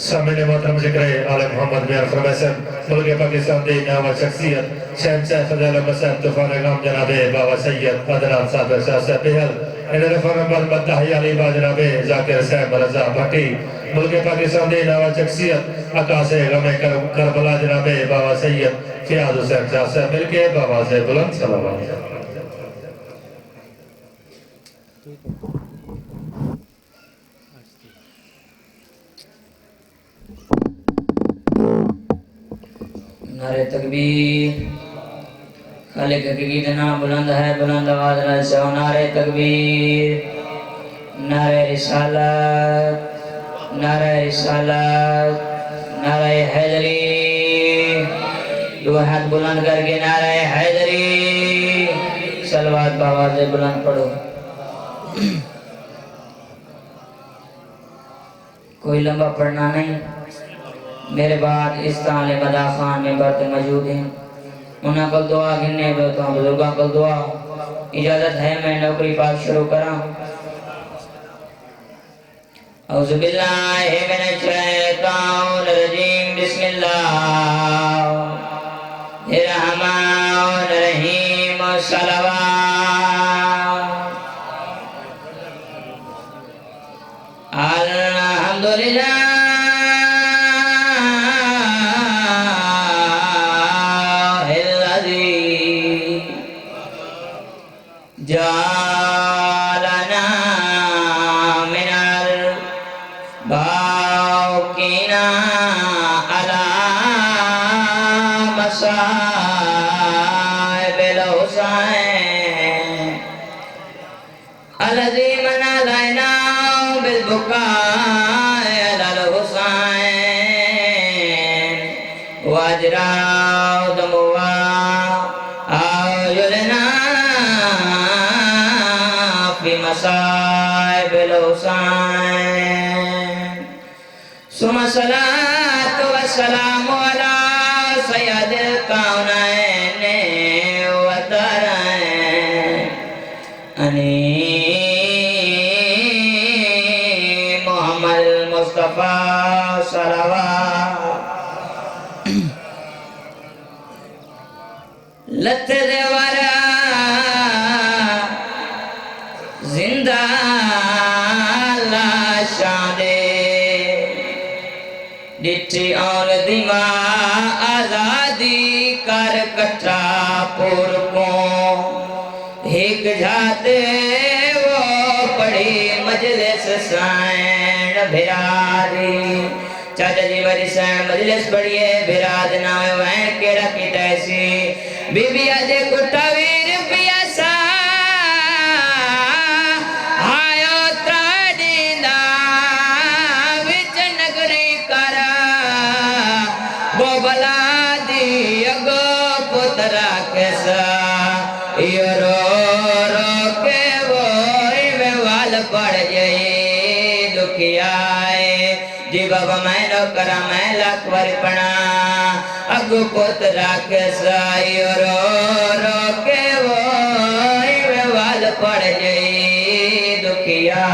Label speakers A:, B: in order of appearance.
A: सामने मोहतरम जिक्र आले मोहम्मद मियां फरमासन मुल्क पाकिस्तान दे नावा शख्सियत शहंशाह फजल मसद तूफान गम जनाबे बाबा सैयद अदनान साबिर शाह साहब बेहल इधर फरमान मदही अली बा जनाबे जाकिर साहब रजा भट्टी मुल्क पाकिस्तान दे नावा शख्सियत अकासे गमे करबला जनाबे बाबा सैयद फियाज हुसैन शाह साहब मिलके बाबा से बुलंद सलावत
B: नारे तकबीर खालिक की नाम बुलंद है बुलंद आवाज में सो नारे तकबीर नारे रिसालत नारे हैदरी दो हाथ बुलंद करके नारे हैदरी सलवात बाबा से बुलंद पढ़ो। कोई लंबा पढ़ना नहीं। मेरे बाद इस ताले मदा खान में बर्त मौजूद हैं उन्हें कल दुआ गिनने दो तो बुजुर्गों कल दुआ इजाजत है मैं नौकरी पाक शुरू करा। औज़ु बिल्लाहि मिनश शैतानिर रजीम बिस्मिल्लाहिर रहमानिर रहीम सलवात अल्हम्दुलिल्लाह जालना मिनल बाकिना अला मसाइबिल हुसैन अलज़ी मनालना बिल बुकाए अल हुसैन वजरा दमुआ आयुलना मसाइबिल हुसैन सुम्मा सलातु वस्सलामु अला सय्यदिल कौनैन व दरैन अनी मुहम्मद मुस्तफा सलवात लत देवरा जिंदा लाशां दे डिठी और दिमा आजादी कर कट्ठा पुर को एक जाते वो पढ़ी मजलिस सैन भिरादी चाचा जी मेरी सैन मजलिस पढ़िए भिराद नाम वैन केड़ा की तैसी बीबी अजे कुट्टा वीर पियासा पड़ जाए दुखियाए जी बाबा मैं नो करा मैं लाख बार पढ़ा अगु पुत राख साई रो के वो वाल पड़ जाए दुखिया।